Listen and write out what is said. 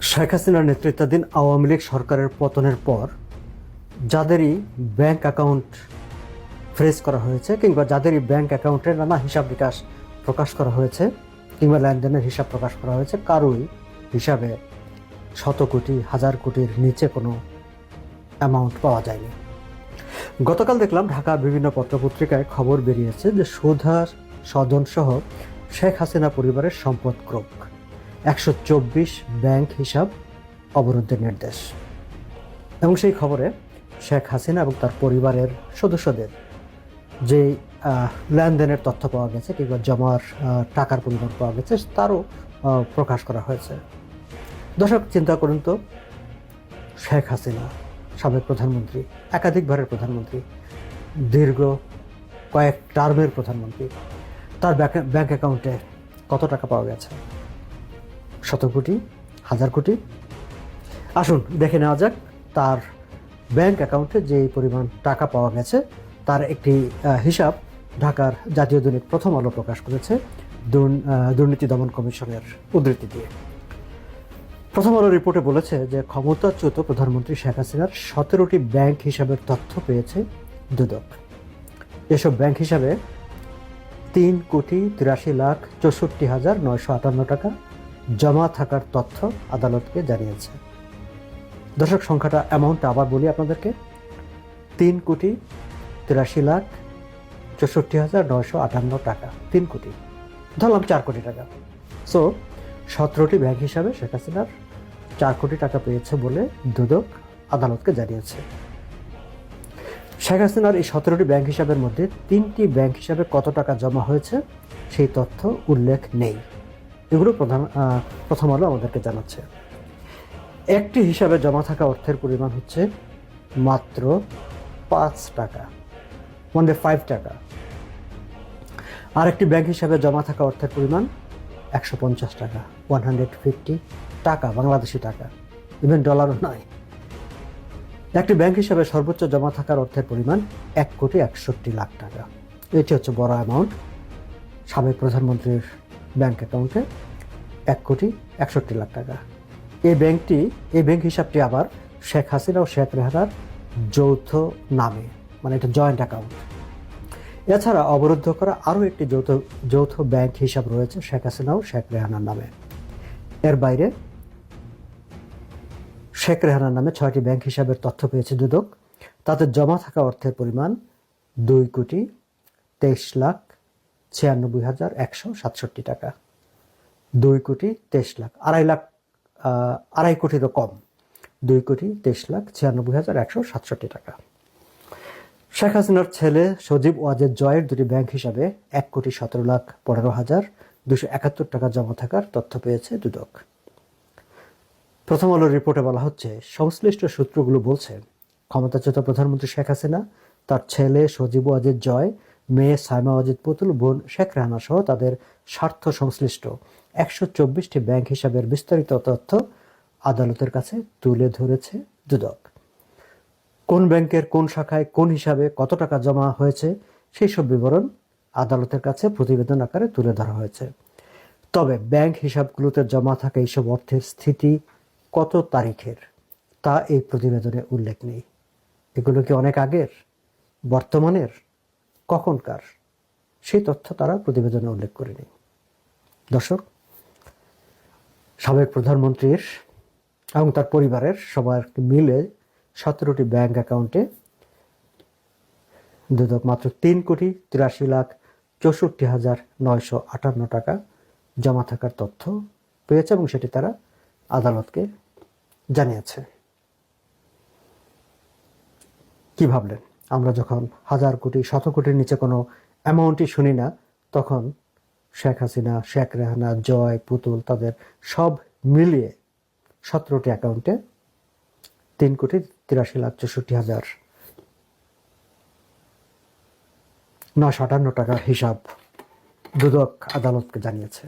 শেখ হাসিনার নেতৃত্বাধীন আওয়ামী লীগ সরকারের পতনের পর যাদেরই ব্যাংক অ্যাকাউন্ট ফ্রিজ করা হয়েছে কিংবা যাদেরই ব্যাংক অ্যাকাউন্টের নানা হিসাব নিকাশ প্রকাশ করা হয়েছে কিংবা লেনদেনের হিসাব প্রকাশ করা হয়েছে, কারোই হিসাবে শত কোটি হাজার কোটির নিচে কোনো অ্যামাউন্ট পাওয়া যায়নি। গতকাল দেখলাম ঢাকার বিভিন্ন পত্রপত্রিকায় খবর বেরিয়েছে যে সুধার স্বজনসহ শেখ হাসিনা পরিবারের সম্পদ ক্রোক, 124 ব্যাংক হিসাব অবরুদ্ধের নির্দেশ। এবং সেই খবরে শেখ হাসিনা এবং তার পরিবারের সদস্যদের যে লেনদেনের তথ্য পাওয়া গেছে কিংবা জমার টাকার পরিমাণ পাওয়া গেছে তারও প্রকাশ করা হয়েছে। দর্শক, চিন্তা করুন তো, শেখ হাসিনা সাবেক প্রধানমন্ত্রী, একাধিকবারের প্রধানমন্ত্রী, দীর্ঘ কয়েক টার্মের প্রধানমন্ত্রী, তার ব্যাংক অ্যাকাউন্টে কত টাকা পাওয়া গেছে? শত কোটি, হাজার কোটি? আসুন দেখে নেওয়া যাক তার ব্যাংক অ্যাকাউন্টে যে পরিমাণ টাকা পাওয়া গেছে তার একটি হিসাব ঢাকার জাতীয় দৈনিক প্রথম আলো প্রকাশ করেছে দুর্নীতি দমন কমিশনের উদ্ধৃতি দিয়ে। প্রথম আলো রিপোর্টে বলেছে যে ক্ষমতাচ্যুত প্রধানমন্ত্রী শেখ হাসিনার 17টি ব্যাংক হিসাবের তথ্য পেয়েছে দুদক। এসব ব্যাংক হিসাবে 3,83,64,958 টাকা জমা থাকার তথ্য আদালতকে জানিয়েছে। দর্শক, সংখ্যাটা অ্যামাউন্টটা আবার বলি আপনাদেরকে, 3,63,64,958 টাকা, 3 কোটি, ধরলাম 4 কোটি টাকা। সো 17টি ব্যাংক হিসাবে শেখ হাসিনার 4 কোটি টাকা পেয়েছে বলে দুদক আদালতকে জানিয়েছে। শেখ হাসিনার এই 17টি ব্যাংক হিসাবের মধ্যে 3টি ব্যাংক হিসাবে কত টাকা জমা হয়েছে সেই তথ্য উল্লেখ নেই। এগুলো প্রথম আলো আমাদেরকে জানাচ্ছে। একটি হিসাবে জমা থাকা অর্থের পরিমাণ হচ্ছে মাত্র 5 টাকা, 5 টাকা। আরেকটি ব্যাংক হিসাবে জমা থাকা অর্থের পরিমাণ 150 টাকা, 150 টাকা, বাংলাদেশি টাকা, ইভেন ডলারও নয়। একটি ব্যাংক হিসাবে সর্বোচ্চ জমা থাকার অর্থের পরিমাণ 1,61,00,000 টাকা। এটি হচ্ছে বড় অ্যামাউন্ট। সাবেক প্রধানমন্ত্রীর ব্যাংক অ্যাকাউন্টে 1,61,00,000 টাকা। এই ব্যাংক হিসাবটি আবার শেখ হাসিনা ও শেখ রেহানার যৌথ নামে, মানে এটা জয়েন্ট অ্যাকাউন্ট। এছাড়া অবরুদ্ধ করা আরও একটি যৌথ ব্যাংক হিসাব রয়েছে শেখ হাসিনা ও শেখ রেহানার নামে। এর বাইরে শেখ রেহানার নামে 6টি ব্যাংক হিসাবের তথ্য পেয়েছে দুদক। তাতে জমা থাকা অর্থের পরিমাণ 2,23,96,167 টাকা। 2,23,00,000, আড়াই কোটিরও কম, 2,23,96,167 টাকা। শেখ হাসিনার ছেলে সজীব ওয়াজেদ জয়ের দুটি ব্যাংক হিসাবে 1,17,15,271 টাকা জমা থাকার তথ্য পেয়েছে দুদক। প্রথম আলোর রিপোর্টে বলা হচ্ছে, সংশ্লিষ্ট সূত্রগুলো বলছে ক্ষমতাচ্যুত প্রধানমন্ত্রী শেখ হাসিনা, তার ছেলে সজীব ওয়াজেদ জয়, মেয়ে সাইমা ওয়াজেদ পুতুল, বোন শেখ রেহানা সহ তাদের স্বার্থ সংশ্লিষ্ট 124টি ব্যাংক হিসাবের বিস্তারিত তথ্য আদালতের কাছে তুলে ধরেছে দুদক। কোন ব্যাংকের কোন শাখায় কোন হিসাবে কত টাকা জমা হয়েছে সেই সব বিবরণ আদালতের কাছে প্রতিবেদন আকারে তুলে ধরা হয়েছে। তবে ব্যাংক হিসাবগুলোতে জমা থাকা এইসব অর্থের স্থিতি কত তারিখের তা এই প্রতিবেদনে উল্লেখ নেই। এগুলো কি অনেক আগের, বর্তমানের, কখনকার, সেই তথ্য তারা প্রতিবেদনে উল্লেখ করেনি। দর্শক, সাবেক প্রধানমন্ত্রীর এবং তার পরিবারের সবার মিলে 17টি ব্যাংক অ্যাকাউন্টে দুদক মাত্র 3,83,64,958 টাকা জমা থাকার তথ্য পেয়েছে এবং সেটি তারা আদালতকে জানিয়েছে। কি ভাবলেন? আমরা যখন হাজার কোটি, শত কোটির নিচে কোনো অ্যামাউন্টই শুনি না, তখন শেখ হাসিনা, শেখ রেহানা, জয়, পুতুল, তাদের সব মিলিয়ে 17টি অ্যাকাউন্টে 3,83,64,958 টাকার হিসাব দুদক আদালতকে জানিয়েছে।